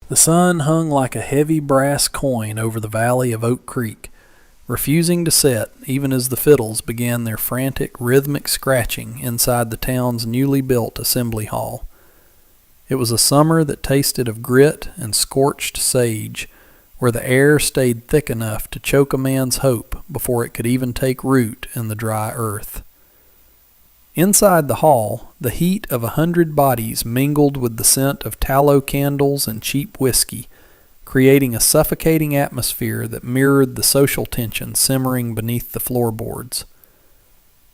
The sun hung like a heavy brass coin over the valley of Oak Creek, refusing to set even as the fiddles began their frantic, rhythmic scratching inside the town's newly built assembly hall. It was a summer that tasted of grit and scorched sage, where the air stayed thick enough to choke a man's hope before it could even take root in the dry earth. Inside the hall, the heat of 100 bodies mingled with the scent of tallow candles and cheap whiskey, creating a suffocating atmosphere that mirrored the social tension simmering beneath the floorboards.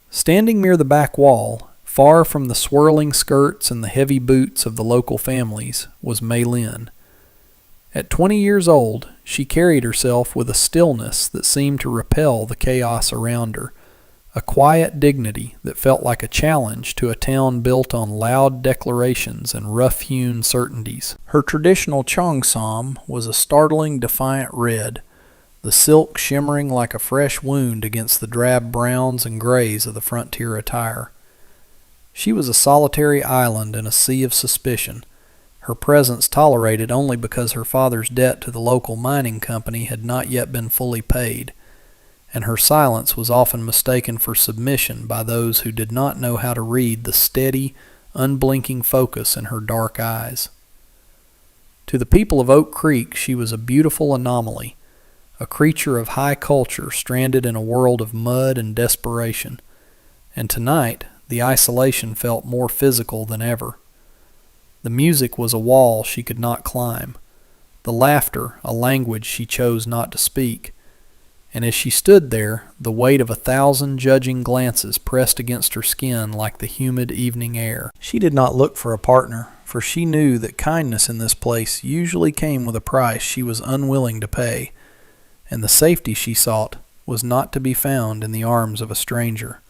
Standing near the back wall, far from the swirling skirts and the heavy boots of the local families, was Maylin. At 20 years old, she carried herself with a stillness that seemed to repel the chaos around her, a quiet dignity that felt like a challenge to a town built on loud declarations and rough-hewn certainties. Her traditional cheongsam was a startling, defiant red, the silk shimmering like a fresh wound against the drab browns and grays of the frontier attire. She was a solitary island in a sea of suspicion, her presence tolerated only because her father's debt to the local mining company had not yet been fully paid, and her silence was often mistaken for submission by those who did not know how to read the steady, unblinking focus in her dark eyes. To the people of Oak Creek, she was a beautiful anomaly, a creature of high culture stranded in a world of mud and desperation, and tonight the isolation felt more physical than ever. The music was a wall she could not climb, the laughter a language she chose not to speak, and as she stood there, the weight of 1,000 judging glances pressed against her skin like the humid evening air. She did not look for a partner, for she knew that kindness in this place usually came with a price she was unwilling to pay, and the safety she sought was not to be found in the arms of a stranger.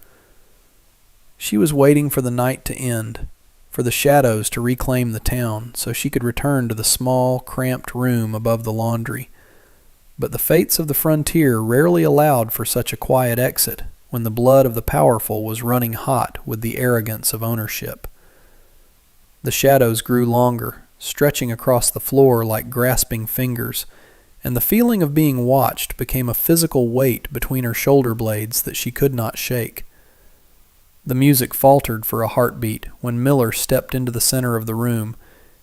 She was waiting for the night to end, for the shadows to reclaim the town so she could return to the small, cramped room above the laundry. But the fates of the frontier rarely allowed for such a quiet exit when the blood of the powerful was running hot with the arrogance of ownership. The shadows grew longer, stretching across the floor like grasping fingers, and the feeling of being watched became a physical weight between her shoulder blades that she could not shake. The music faltered for a heartbeat when Miller stepped into the center of the room,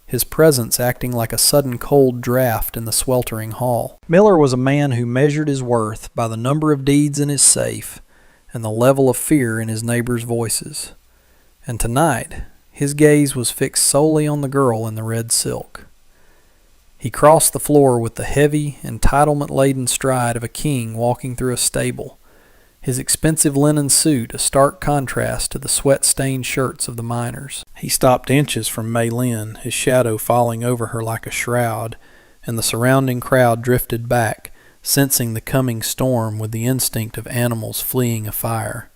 his presence acting like a sudden cold draft in the sweltering hall. Miller was a man who measured his worth by the number of deeds in his safe and the level of fear in his neighbors' voices. And tonight, his gaze was fixed solely on the girl in the red silk. He crossed the floor with the heavy, entitlement-laden stride of a king walking through a stable, his expensive linen suit a stark contrast to the sweat-stained shirts of the miners. He stopped inches from Maylin, his shadow falling over her like a shroud, and the surrounding crowd drifted back, sensing the coming storm with the instinct of animals fleeing a fire.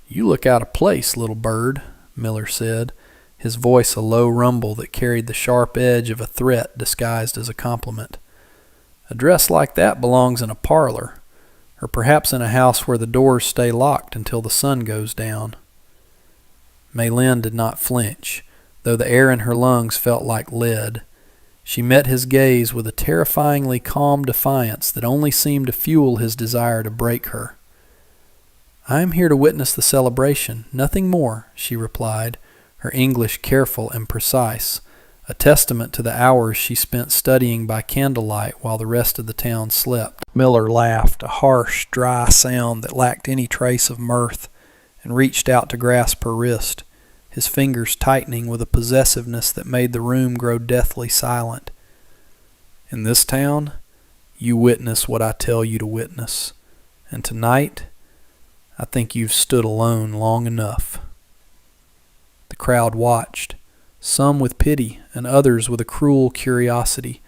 "You look out of place, little bird," Miller said, his voice a low rumble that carried the sharp edge of a threat disguised as a compliment. "A dress like that belongs in a parlor, or perhaps in a house where the doors stay locked until the sun goes down." Maylin did not flinch, though the air in her lungs felt like lead. She met his gaze with a terrifyingly calm defiance that only seemed to fuel his desire to break her. "I am here to witness the celebration, nothing more," she replied, her English careful and precise, a testament to the hours she spent studying by candlelight while the rest of the town slept. Miller laughed, a harsh, dry sound that lacked any trace of mirth, and reached out to grasp her wrist, his fingers tightening with a possessiveness that made the room grow deathly silent. "In this town, you witness what I tell you to witness, and tonight, I think you've stood alone long enough." The crowd watched, some with pity and others with a cruel curiosity,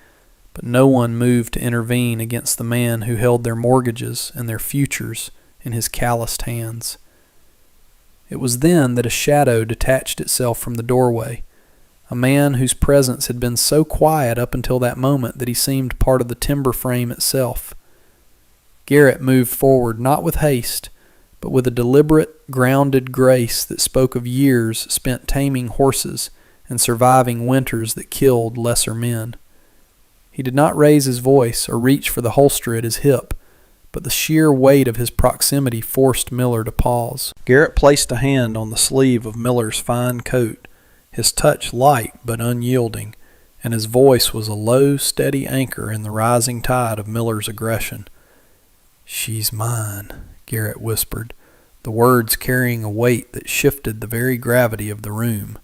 but no one moved to intervene against the man who held their mortgages and their futures in his calloused hands. It was then that a shadow detached itself from the doorway, a man whose presence had been so quiet up until that moment that he seemed part of the timber frame itself. Garrett moved forward not with haste, but with a deliberate, grounded grace that spoke of years spent taming horses and surviving winters that killed lesser men. He did not raise his voice or reach for the holster at his hip, but the sheer weight of his proximity forced Miller to pause. Garrett placed a hand on the sleeve of Miller's fine coat, his touch light but unyielding, and his voice was a low, steady anchor in the rising tide of Miller's aggression. "She's mine," Garrett whispered, the words carrying a weight that shifted the very gravity of the room.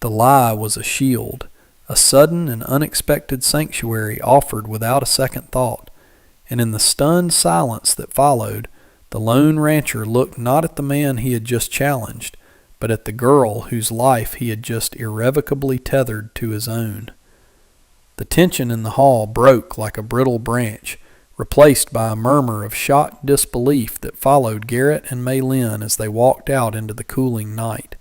The lie was a shield, a sudden and unexpected sanctuary offered without a second thought, and in the stunned silence that followed, the lone rancher looked not at the man he had just challenged, but at the girl whose life he had just irrevocably tethered to his own. The tension in the hall broke like a brittle branch, replaced by a murmur of shocked disbelief that followed Garrett and Mei Lin as they walked out into the cooling night.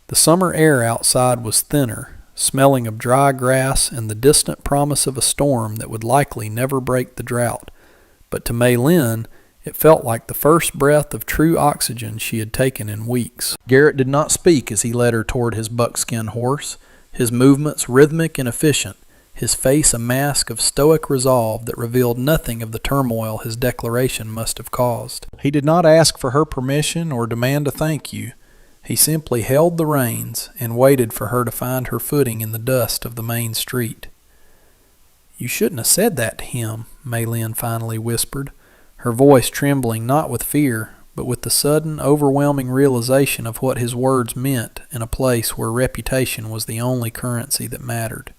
The summer air outside was thinner, smelling of dry grass and the distant promise of a storm that would likely never break the drought, but to Mei Lin it felt like the first breath of true oxygen she had taken in weeks. Garrett did not speak as he led her toward his buckskin horse, his movements rhythmic and efficient, his face a mask of stoic resolve that revealed nothing of the turmoil his declaration must have caused. He did not ask for her permission or demand a thank you. He simply held the reins and waited for her to find her footing in the dust of the main street. "You shouldn't have said that to him," Mei Lin finally whispered, her voice trembling not with fear, but with the sudden, overwhelming realization of what his words meant in a place where reputation was the only currency that mattered.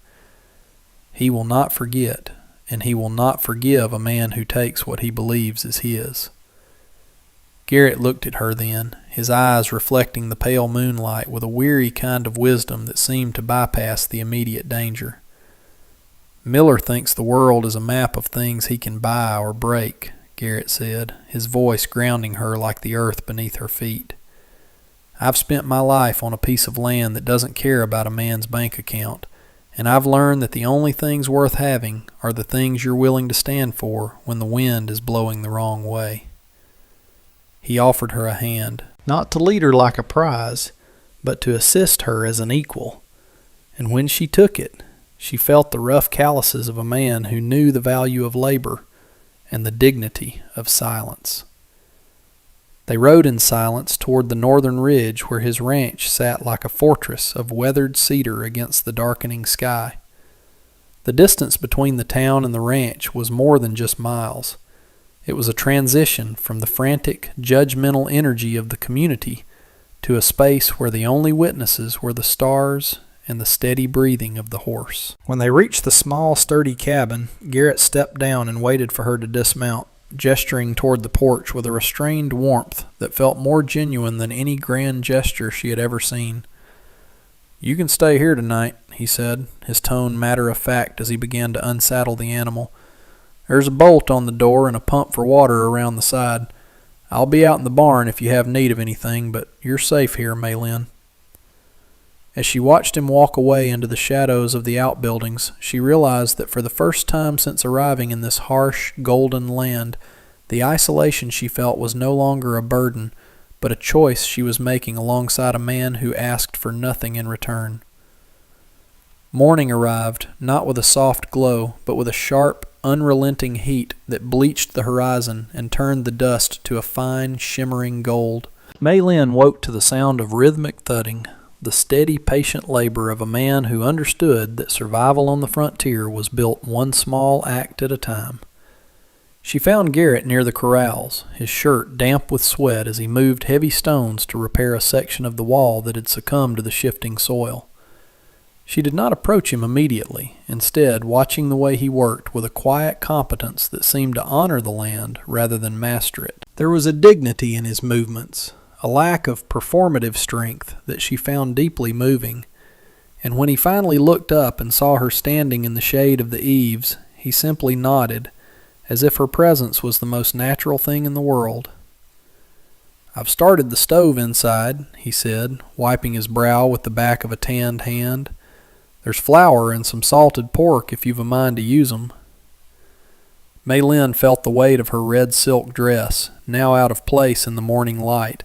"He will not forget, and he will not forgive a man who takes what he believes is his." Garrett looked at her then, his eyes reflecting the pale moonlight with a weary kind of wisdom that seemed to bypass the immediate danger. "Miller thinks the world is a map of things he can buy or break," Garrett said, his voice grounding her like the earth beneath her feet. "I've spent my life on a piece of land that doesn't care about a man's bank account, and I've learned that the only things worth having are the things you're willing to stand for when the wind is blowing the wrong way." He offered her a hand, not to lead her like a prize, but to assist her as an equal, and when she took it, she felt the rough calluses of a man who knew the value of labor and the dignity of silence. They rode in silence toward the northern ridge where his ranch sat like a fortress of weathered cedar against the darkening sky. The distance between the town and the ranch was more than just miles. It was a transition from the frantic, judgmental energy of the community to a space where the only witnesses were the stars and the steady breathing of the horse. When they reached the small, sturdy cabin, Garrett stepped down and waited for her to dismount, gesturing toward the porch with a restrained warmth that felt more genuine than any grand gesture she had ever seen. "You can stay here tonight," he said, his tone matter-of-fact as he began to unsaddle the animal. "There's a bolt on the door and a pump for water around the side. I'll be out in the barn if you have need of anything, but you're safe here, Mei Lin." As she watched him walk away into the shadows of the outbuildings, she realized that for the first time since arriving in this harsh, golden land, the isolation she felt was no longer a burden, but a choice she was making alongside a man who asked for nothing in return. Morning arrived, not with a soft glow, but with a sharp, unrelenting heat that bleached the horizon and turned the dust to a fine, shimmering gold. Mei Lin woke to the sound of rhythmic thudding, the steady, patient labor of a man who understood that survival on the frontier was built one small act at a time. She found Garrett near the corrals, his shirt damp with sweat as he moved heavy stones to repair a section of the wall that had succumbed to the shifting soil. She did not approach him immediately, instead watching the way he worked with a quiet competence that seemed to honor the land rather than master it. There was a dignity in his movements, a lack of performative strength that she found deeply moving, and when he finally looked up and saw her standing in the shade of the eaves, he simply nodded, as if her presence was the most natural thing in the world. "I've started the stove inside," he said, wiping his brow with the back of a tanned hand. "There's flour and some salted pork if you've a mind to use 'em." Mei Lin felt the weight of her red silk dress, now out of place in the morning light,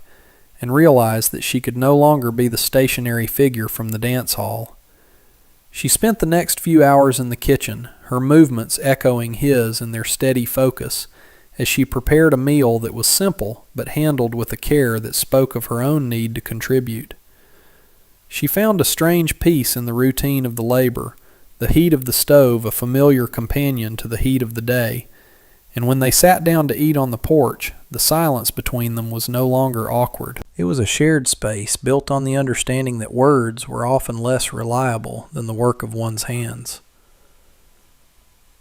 and realized that she could no longer be the stationary figure from the dance hall. She spent the next few hours in the kitchen, her movements echoing his in their steady focus, as she prepared a meal that was simple but handled with a care that spoke of her own need to contribute. She found a strange peace in the routine of the labor, the heat of the stove a familiar companion to the heat of the day, and when they sat down to eat on the porch, the silence between them was no longer awkward. It was a shared space built on the understanding that words were often less reliable than the work of one's hands.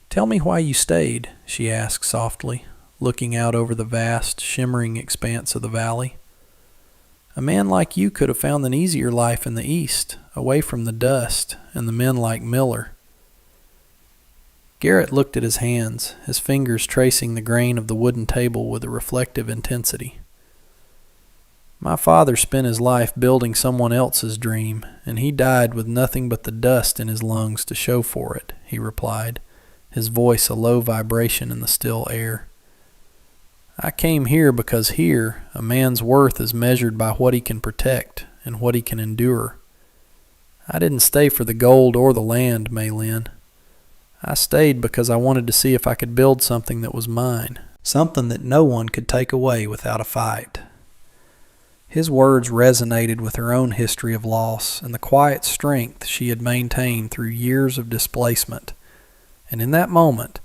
"Tell me why you stayed," she asked softly, looking out over the vast, shimmering expanse of the valley. "A man like you could have found an easier life in the East, away from the dust and the men like Miller." Garrett looked at his hands, his fingers tracing the grain of the wooden table with a reflective intensity. "My father spent his life building someone else's dream, and he died with nothing but the dust in his lungs to show for it," he replied, his voice a low vibration in the still air. "I came here because here a man's worth is measured by what he can protect and what he can endure. I didn't stay for the gold or the land, Maylin. I stayed because I wanted to see if I could build something that was mine, something that no one could take away without a fight." His words resonated with her own history of loss and the quiet strength she had maintained through years of displacement, and in that moment,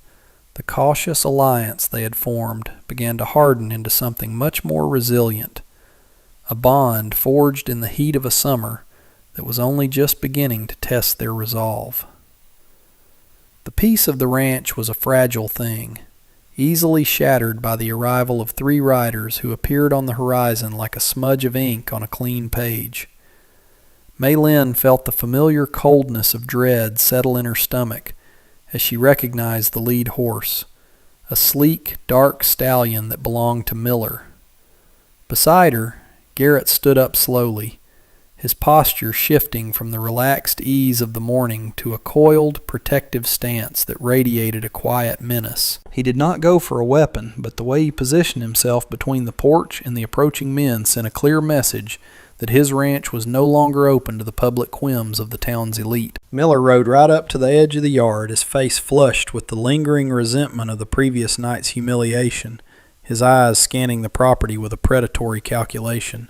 the cautious alliance they had formed began to harden into something much more resilient, a bond forged in the heat of a summer that was only just beginning to test their resolve. The peace of the ranch was a fragile thing, easily shattered by the arrival of 3 riders who appeared on the horizon like a smudge of ink on a clean page. Maylin felt the familiar coldness of dread settle in her stomach as she recognized the lead horse, a sleek, dark stallion that belonged to Miller. Beside her, Garrett stood up slowly, his posture shifting from the relaxed ease of the morning to a coiled, protective stance that radiated a quiet menace. He did not go for a weapon, but the way he positioned himself between the porch and the approaching men sent a clear message that his ranch was no longer open to the public whims of the town's elite. Miller rode right up to the edge of the yard, his face flushed with the lingering resentment of the previous night's humiliation, his eyes scanning the property with a predatory calculation.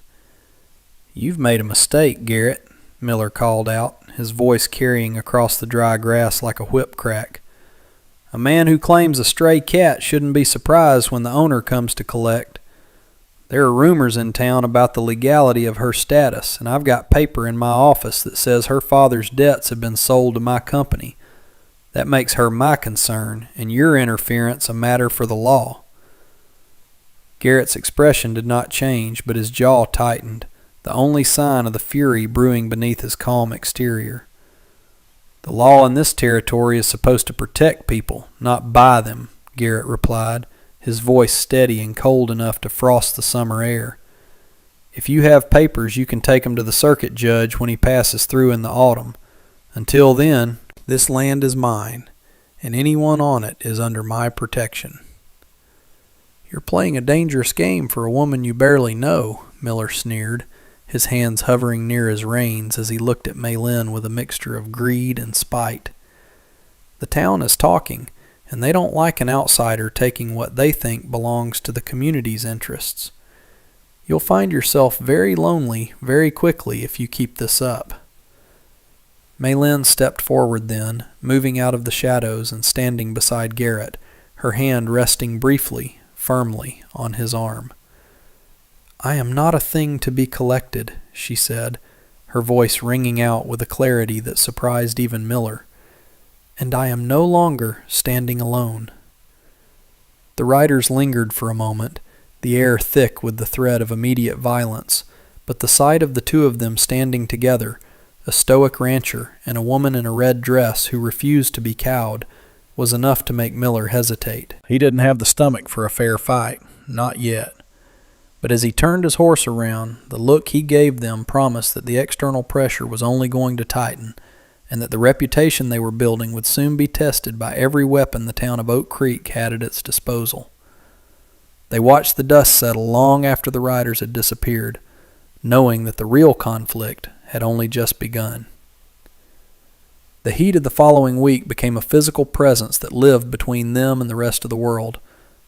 "You've made a mistake, Garrett," Miller called out, his voice carrying across the dry grass like a whip crack. "A man who claims a stray cat shouldn't be surprised when the owner comes to collect. There are rumors in town about the legality of her status, and I've got paper in my office that says her father's debts have been sold to my company. That makes her my concern, and your interference a matter for the law." Garrett's expression did not change, but his jaw tightened, the only sign of the fury brewing beneath his calm exterior. "The law in this territory is supposed to protect people, not buy them," Garrett replied, his voice steady and cold enough to frost the summer air. "If you have papers, you can take them to the circuit judge when he passes through in the autumn. Until then, this land is mine, and anyone on it is under my protection." "You're playing a dangerous game for a woman you barely know," Miller sneered, his hands hovering near his reins as he looked at Maylin with a mixture of greed and spite. "The town is talking, and they don't like an outsider taking what they think belongs to the community's interests. You'll find yourself very lonely very quickly if you keep this up." Maylin stepped forward then, moving out of the shadows and standing beside Garrett, her hand resting briefly, firmly, on his arm. "I am not a thing to be collected," she said, her voice ringing out with a clarity that surprised even Miller. "And I am no longer standing alone." The riders lingered for a moment, the air thick with the threat of immediate violence, but the sight of the 2 of them standing together, a stoic rancher and a woman in a red dress who refused to be cowed, was enough to make Miller hesitate. He didn't have the stomach for a fair fight, not yet. But as he turned his horse around, the look he gave them promised that the external pressure was only going to tighten, and that the reputation they were building would soon be tested by every weapon the town of Oak Creek had at its disposal. They watched the dust settle long after the riders had disappeared, knowing that the real conflict had only just begun. The heat of the following week became a physical presence that lived between them and the rest of the world,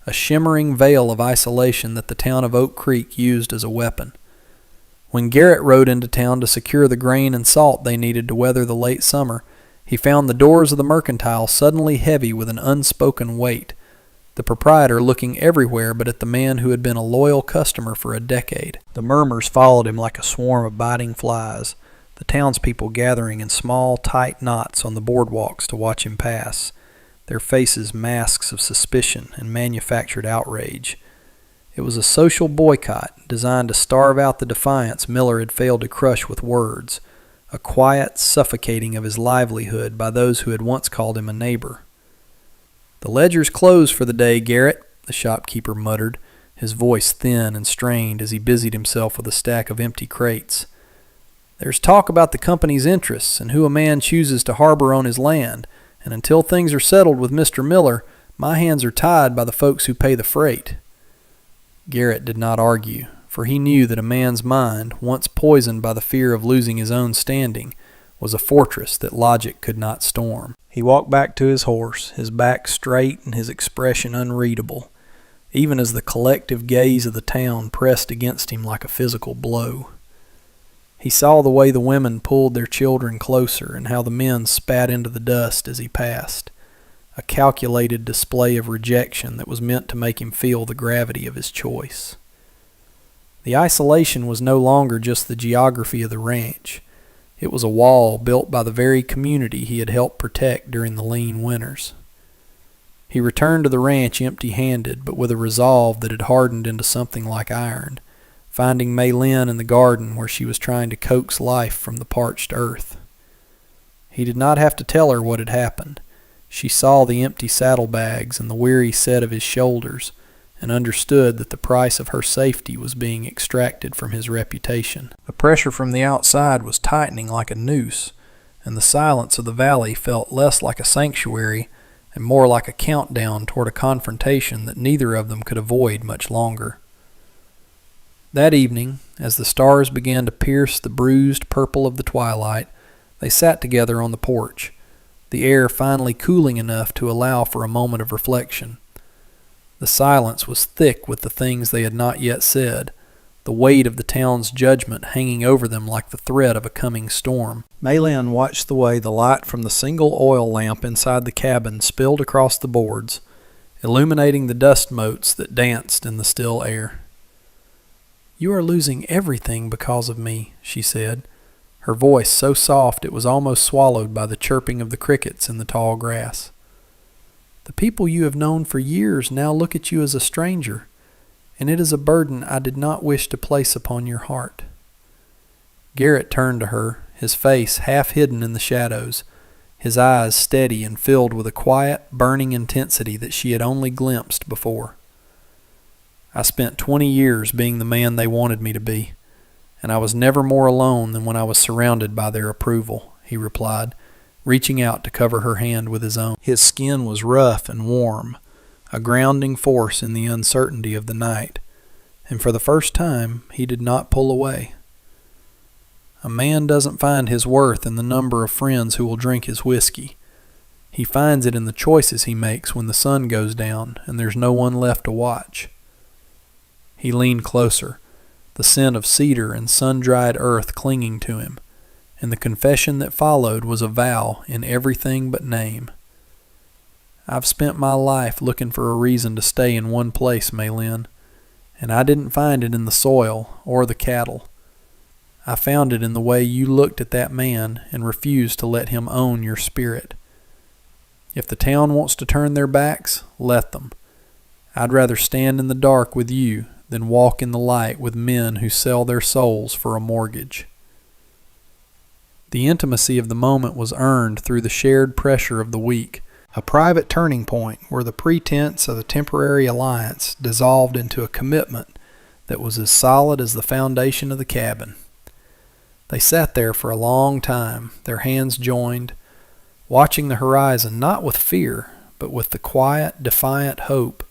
a shimmering veil of isolation that the town of Oak Creek used as a weapon. When Garrett rode into town to secure the grain and salt they needed to weather the late summer, he found the doors of the mercantile suddenly heavy with an unspoken weight, the proprietor looking everywhere but at the man who had been a loyal customer for a decade. The murmurs followed him like a swarm of biting flies, the townspeople gathering in small, tight knots on the boardwalks to watch him pass, their faces masks of suspicion and manufactured outrage. It was a social boycott designed to starve out the defiance Miller had failed to crush with words, a quiet suffocating of his livelihood by those who had once called him a neighbor. "The ledger's closed for the day, Garrett," the shopkeeper muttered, his voice thin and strained as he busied himself with a stack of empty crates. "There's talk about the company's interests and who a man chooses to harbor on his land, and until things are settled with Mr. Miller, my hands are tied by the folks who pay the freight." Garrett did not argue, for he knew that a man's mind, once poisoned by the fear of losing his own standing, was a fortress that logic could not storm. He walked back to his horse, his back straight and his expression unreadable, even as the collective gaze of the town pressed against him like a physical blow. He saw the way the women pulled their children closer and how the men spat into the dust as he passed, a calculated display of rejection that was meant to make him feel the gravity of his choice. The isolation was no longer just the geography of the ranch. It was a wall built by the very community he had helped protect during the lean winters. He returned to the ranch empty-handed, but with a resolve that had hardened into something like iron, finding Maylin in the garden where she was trying to coax life from the parched earth. He did not have to tell her what had happened. She saw the empty saddlebags and the weary set of his shoulders, and understood that the price of her safety was being extracted from his reputation. The pressure from the outside was tightening like a noose, and the silence of the valley felt less like a sanctuary and more like a countdown toward a confrontation that neither of them could avoid much longer. That evening, as the stars began to pierce the bruised purple of the twilight, they sat together on the porch, the air finally cooling enough to allow for a moment of reflection. The silence was thick with the things they had not yet said, the weight of the town's judgment hanging over them like the threat of a coming storm. Maylin watched the way the light from the single oil lamp inside the cabin spilled across the boards, illuminating the dust motes that danced in the still air. "You are losing everything because of me," she said, her voice so soft it was almost swallowed by the chirping of the crickets in the tall grass. "The people you have known for years now look at you as a stranger, and it is a burden I did not wish to place upon your heart." Garrett turned to her, his face half hidden in the shadows, his eyes steady and filled with a quiet, burning intensity that she had only glimpsed before. "I spent 20 years being the man they wanted me to be, and I was never more alone than when I was surrounded by their approval," he replied, reaching out to cover her hand with his own. His skin was rough and warm, a grounding force in the uncertainty of the night, and for the first time he did not pull away. A man doesn't find his worth in the number of friends who will drink his whiskey. He finds it in the choices he makes when the sun goes down and there's no one left to watch. He leaned closer, the scent of cedar and sun-dried earth clinging to him, and the confession that followed was a vow in everything but name. "I've spent my life looking for a reason to stay in one place, Maylin, and I didn't find it in the soil or the cattle. I found it in the way you looked at that man and refused to let him own your spirit. If the town wants to turn their backs, let them. I'd rather stand in the dark with you than walk in the light with men who sell their souls for a mortgage." The intimacy of the moment was earned through the shared pressure of the week, a private turning point where the pretense of a temporary alliance dissolved into a commitment that was as solid as the foundation of the cabin. They sat there for a long time, their hands joined, watching the horizon not with fear, but with the quiet, defiant hope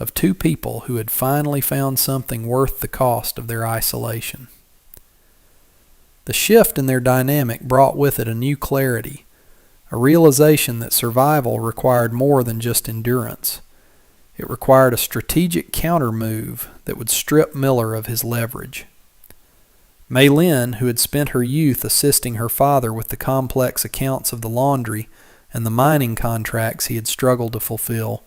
of two people who had finally found something worth the cost of their isolation. The shift in their dynamic brought with it a new clarity, a realization that survival required more than just endurance. It required a strategic counter-move that would strip Miller of his leverage. Maylin, who had spent her youth assisting her father with the complex accounts of the laundry and the mining contracts he had struggled to fulfill,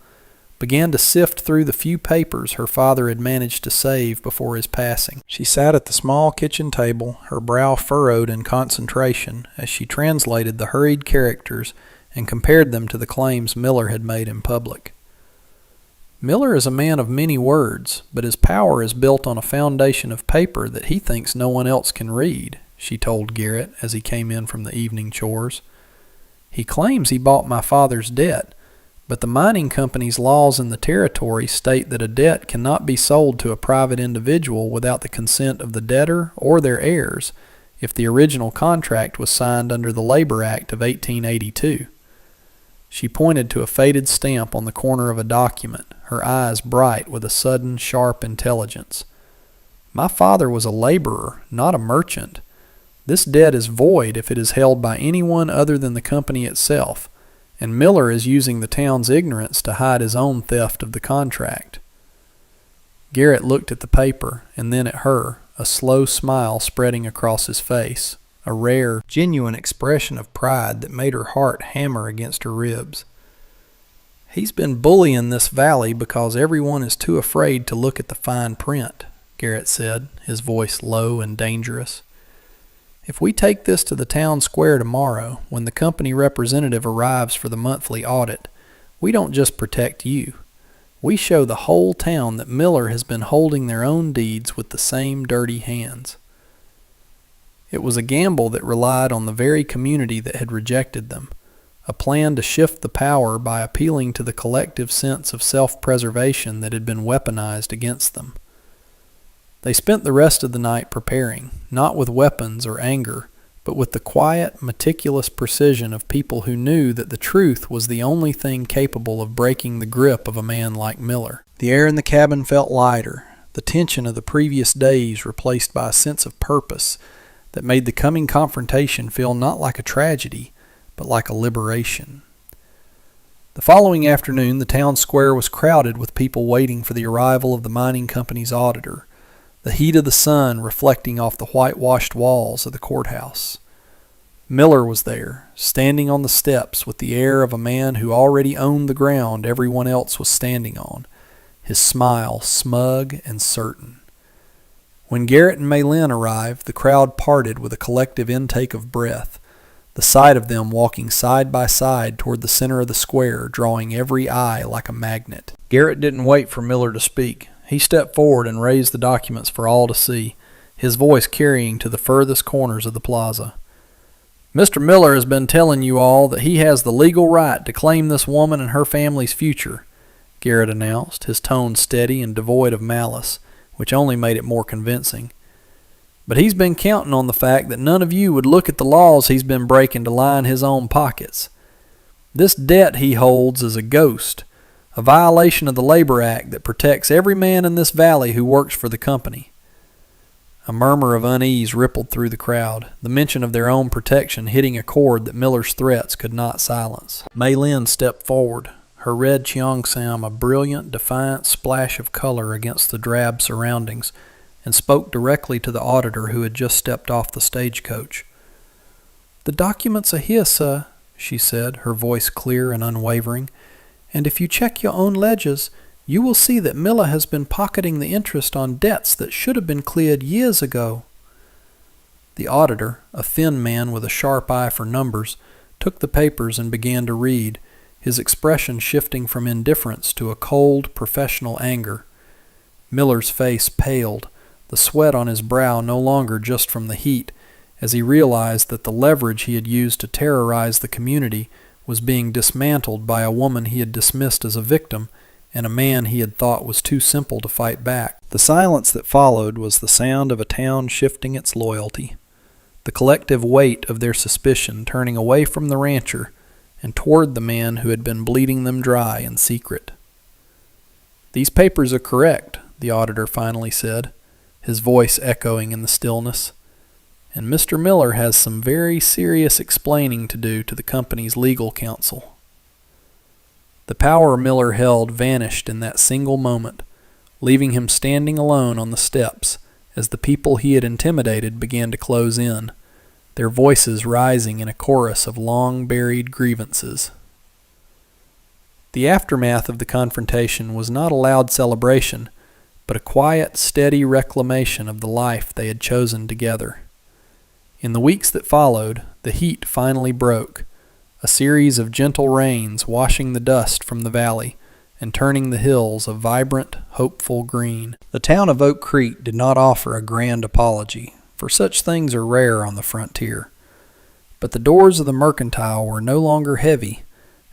began to sift through the few papers her father had managed to save before his passing. She sat at the small kitchen table, her brow furrowed in concentration as she translated the hurried characters and compared them to the claims Miller had made in public. Miller is a man of many words, but his power is built on a foundation of paper that he thinks no one else can read, she told Garrett as he came in from the evening chores. He claims he bought my father's debt, but the mining company's laws in the territory state that a debt cannot be sold to a private individual without the consent of the debtor or their heirs if the original contract was signed under the Labor Act of 1882. She pointed to a faded stamp on the corner of a document, her eyes bright with a sudden, sharp intelligence. My father was a laborer, not a merchant. This debt is void if it is held by anyone other than the company itself, and Miller is using the town's ignorance to hide his own theft of the contract. Garrett looked at the paper and then at her, a slow smile spreading across his face, a rare, genuine expression of pride that made her heart hammer against her ribs. He's been bullying this valley because everyone is too afraid to look at the fine print, Garrett said, his voice low and dangerous. If we take this to the town square tomorrow, when the company representative arrives for the monthly audit, we don't just protect you. We show the whole town that Miller has been holding their own deeds with the same dirty hands. It was a gamble that relied on the very community that had rejected them, a plan to shift the power by appealing to the collective sense of self-preservation that had been weaponized against them. They spent the rest of the night preparing, not with weapons or anger, but with the quiet, meticulous precision of people who knew that the truth was the only thing capable of breaking the grip of a man like Miller. The air in the cabin felt lighter, the tension of the previous days replaced by a sense of purpose that made the coming confrontation feel not like a tragedy, but like a liberation. The following afternoon, the town square was crowded with people waiting for the arrival of the mining company's auditor, the heat of the sun reflecting off the whitewashed walls of the courthouse. Miller was there, standing on the steps with the air of a man who already owned the ground everyone else was standing on, his smile smug and certain. When Garrett and Maylin arrived, the crowd parted with a collective intake of breath, the sight of them walking side by side toward the center of the square, drawing every eye like a magnet. Garrett didn't wait for Miller to speak. He stepped forward and raised the documents for all to see, his voice carrying to the furthest corners of the plaza. Mr. Miller has been telling you all that he has the legal right to claim this woman and her family's future, Garrett announced, his tone steady and devoid of malice, which only made it more convincing. But he's been counting on the fact that none of you would look at the laws he's been breaking to line his own pockets. This debt he holds is a ghost, a violation of the Labor Act that protects every man in this valley who works for the company. A murmur of unease rippled through the crowd, the mention of their own protection hitting a chord that Miller's threats could not silence. Maylin stepped forward, her red cheongsam a brilliant, defiant splash of color against the drab surroundings, and spoke directly to the auditor who had just stepped off the stagecoach. "The documents are here, sir," she said, her voice clear and unwavering. "And if you check your own ledgers, you will see that Miller has been pocketing the interest on debts that should have been cleared years ago." The auditor, a thin man with a sharp eye for numbers, took the papers and began to read, his expression shifting from indifference to a cold, professional anger. Miller's face paled, the sweat on his brow no longer just from the heat, as he realized that the leverage he had used to terrorize the community was being dismantled by a woman he had dismissed as a victim and a man he had thought was too simple to fight back. The silence that followed was the sound of a town shifting its loyalty, the collective weight of their suspicion turning away from the rancher and toward the man who had been bleeding them dry in secret. "These papers are correct," the auditor finally said, his voice echoing in the stillness. and Mr. Miller has some very serious explaining to do to the company's legal counsel." The power Miller held vanished in that single moment, leaving him standing alone on the steps as the people he had intimidated began to close in, their voices rising in a chorus of long-buried grievances. The aftermath of the confrontation was not a loud celebration, but a quiet, steady reclamation of the life they had chosen together. In the weeks that followed, the heat finally broke, a series of gentle rains washing the dust from the valley and turning the hills a vibrant, hopeful green. The town of Oak Creek did not offer a grand apology, for such things are rare on the frontier. But the doors of the mercantile were no longer heavy,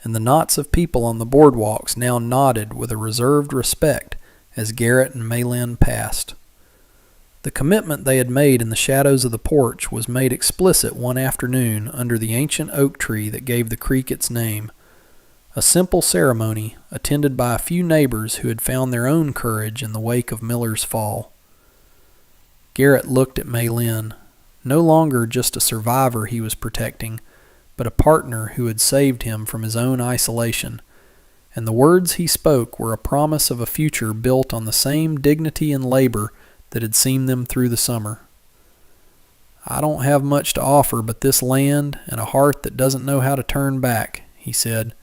and the knots of people on the boardwalks now nodded with a reserved respect as Garrett and Maylin passed. The commitment they had made in the shadows of the porch was made explicit one afternoon under the ancient oak tree that gave the creek its name, a simple ceremony attended by a few neighbors who had found their own courage in the wake of Miller's fall. Garrett looked at Maylin, no longer just a survivor he was protecting, but a partner who had saved him from his own isolation, and the words he spoke were a promise of a future built on the same dignity and labor that had seen them through the summer. "I don't have much to offer but this land and a heart that doesn't know how to turn back," he said,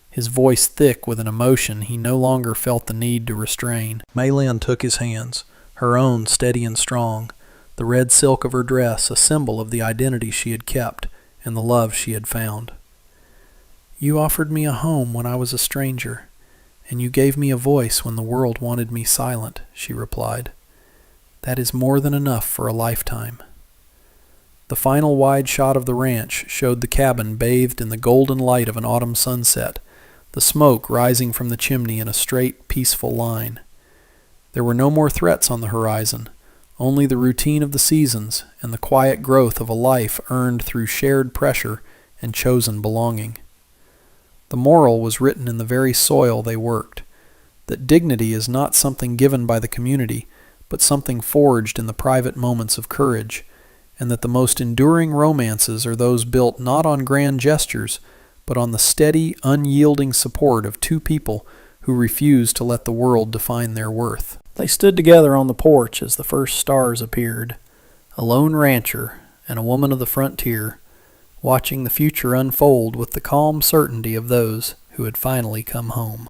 his voice thick with an emotion he no longer felt the need to restrain. Maylin took his hands, her own steady and strong, the red silk of her dress a symbol of the identity she had kept and the love she had found. "You offered me a home when I was a stranger, and you gave me a voice when the world wanted me silent," she replied. "That is more than enough for a lifetime." The final wide shot of the ranch showed the cabin bathed in the golden light of an autumn sunset, the smoke rising from the chimney in a straight, peaceful line. There were no more threats on the horizon, only the routine of the seasons and the quiet growth of a life earned through shared pressure and chosen belonging. The moral was written in the very soil they worked, that dignity is not something given by the community, but something forged in the private moments of courage, and that the most enduring romances are those built not on grand gestures, but on the steady, unyielding support of two people who refuse to let the world define their worth. They stood together on the porch as the first stars appeared, a lone rancher and a woman of the frontier, watching the future unfold with the calm certainty of those who had finally come home.